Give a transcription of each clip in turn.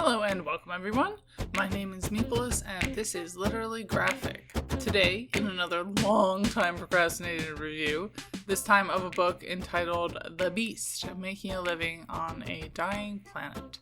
Hello and welcome everyone. My name is Nicholas and this is Literally Graphic. Today, in another long time procrastinated review, this time of a book entitled The Beast, Making a Living on a Dying Planet,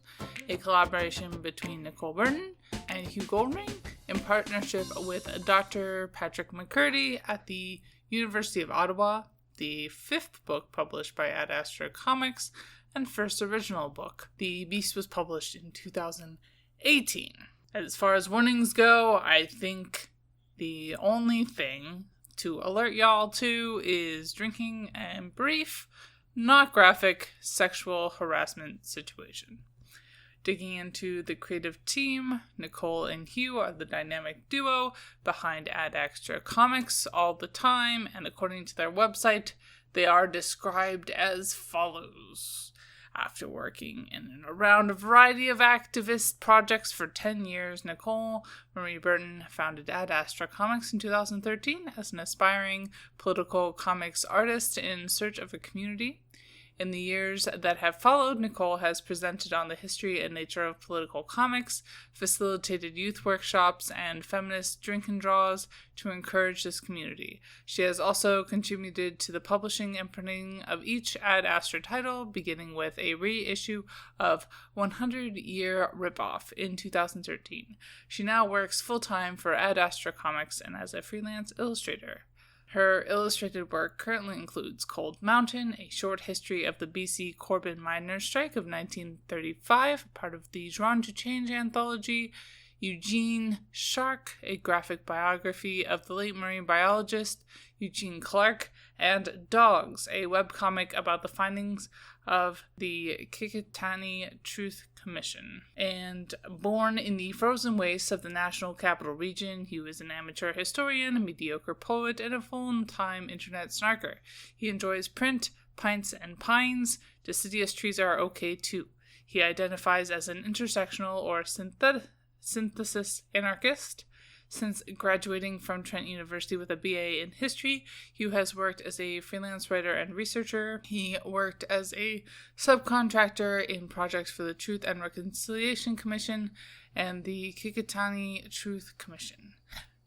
a collaboration between Nicole Burton and Hugh Goldring in partnership with Dr. Patrick McCurdy at the University of Ottawa, the fifth book published by Ad Astra Comics, and first original book. The Beast was published in 2018. As far as warnings go, I think the only thing to alert y'all to is drinking and brief, not graphic, sexual harassment situation. Digging into the creative team, Nicole and Hugh are the dynamic duo behind Ad Astra Comics all the time, and according to their website, they are described as follows. After working in and around a variety of activist projects for 10 years, Nicole Marie Burton founded Ad Astra Comics in 2013 as an aspiring political comics artist in search of a community. In the years that have followed, Nicole has presented on the history and nature of political comics, facilitated youth workshops, and feminist drink and draws to encourage this community. She has also contributed to the publishing and printing of each Ad Astra title, beginning with a reissue of 100 Year Ripoff in 2013. She now works full-time for Ad Astra Comics and as a freelance illustrator. Her illustrated work currently includes Cold Mountain, a short history of the BC Corbin miners' strike of 1935, part of the Drawn to Change anthology, Eugene Shark, a graphic biography of the late marine biologist Eugene Clark, and Dogs, a webcomic about the findings of the Kikitani Truth Commission. And born in the frozen wastes of the National Capital Region, he was an amateur historian, a mediocre poet, and a full-time internet snarker. He enjoys print, pints, and pines. Deciduous trees are okay too. He identifies as an intersectional or synthesis anarchist. Since graduating from Trent University with a BA in history, Hugh has worked as a freelance writer and researcher. He worked as a subcontractor in projects for the Truth and Reconciliation Commission and the Kikitani Truth Commission,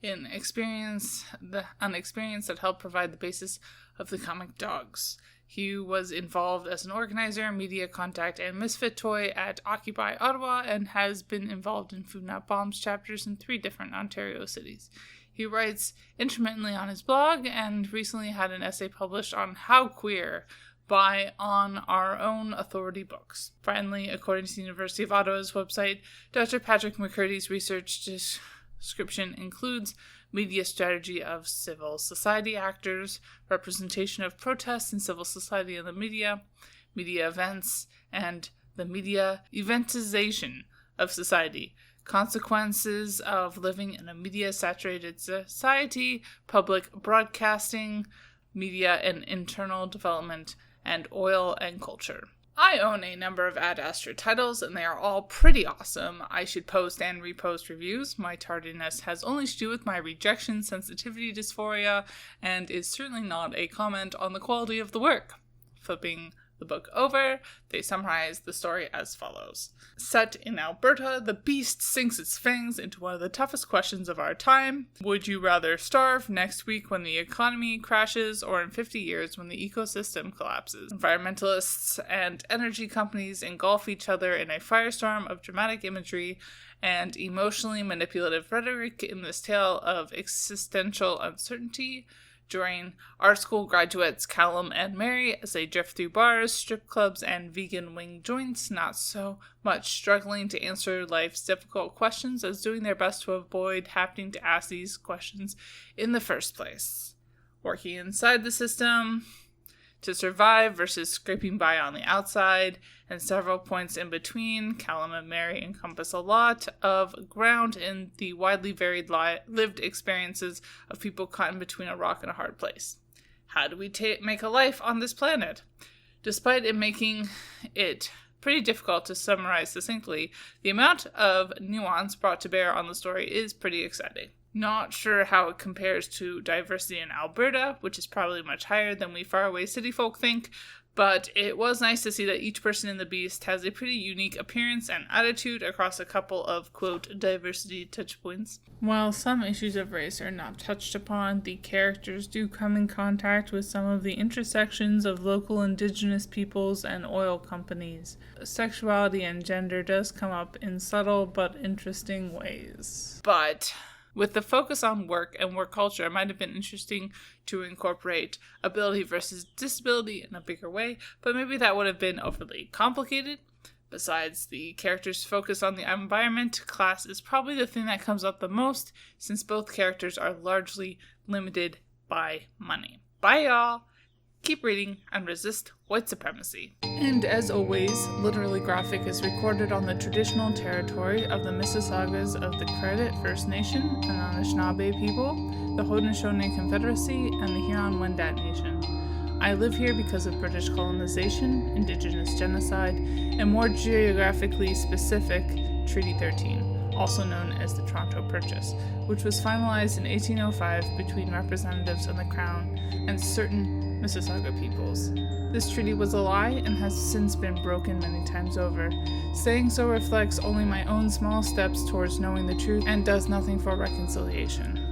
an experience that helped provide the basis of the comic Dogs. Hugh was involved as an organizer, media contact, and misfit toy at Occupy Ottawa and has been involved in Food Not Bombs chapters in 3 different Ontario cities. He writes intermittently on his blog and recently had an essay published on How Queer by On Our Own Authority Books. Finally, according to the University of Ottawa's website, Dr. Patrick McCurdy's research description includes media strategy of civil society actors, representation of protests in civil society and the media events, and the media eventization of society, consequences of living in a media-saturated society, public broadcasting, media and internal development, and oil and culture. I own a number of Ad Astra titles, and they are all pretty awesome. I should post and repost reviews. My tardiness has only to do with my rejection sensitivity dysphoria, and is certainly not a comment on the quality of the work. Flipping the book over, they summarize the story as follows. Set in Alberta, the beast sinks its fangs into one of the toughest questions of our time. Would you rather starve next week when the economy crashes, or in 50 years when the ecosystem collapses? Environmentalists and energy companies engulf each other in a firestorm of dramatic imagery and emotionally manipulative rhetoric in this tale of existential uncertainty. During art school graduates Callum and Mary as they drift through bars, strip clubs, and vegan wing joints, not so much struggling to answer life's difficult questions as doing their best to avoid having to ask these questions in the first place. Working inside the system to survive versus scraping by on the outside, and several points in between, Callum and Mary encompass a lot of ground in the widely varied lived experiences of people caught in between a rock and a hard place. How do we make a life on this planet? Despite it making it pretty difficult to summarize succinctly, the amount of nuance brought to bear on the story is pretty exciting. Not sure how it compares to diversity in Alberta, which is probably much higher than we faraway city folk think, But it was nice to see that each person in The Beast has a pretty unique appearance and attitude across a couple of, quote, diversity touchpoints. While some issues of race are not touched upon, the characters do come in contact with some of the intersections of local indigenous peoples and oil companies. Sexuality and gender does come up in subtle but interesting ways. But with the focus on work and work culture, it might have been interesting to incorporate ability versus disability in a bigger way, but maybe that would have been overly complicated. Besides, the characters' focus on the environment, class is probably the thing that comes up the most, since both characters are largely limited by money. Bye, y'all! Keep reading and resist white supremacy. And as always, Literally Graphic is recorded on the traditional territory of the Mississaugas of the Credit First Nation and Anishinaabe people, the Haudenosaunee Confederacy, and the Huron-Wendat Nation. I live here because of British colonization, Indigenous genocide, and more geographically specific, Treaty 13, also known as the Toronto Purchase, which was finalized in 1805 between representatives of the Crown and certain Mississauga peoples. This treaty was a lie and has since been broken many times over. Saying so reflects only my own small steps towards knowing the truth and does nothing for reconciliation.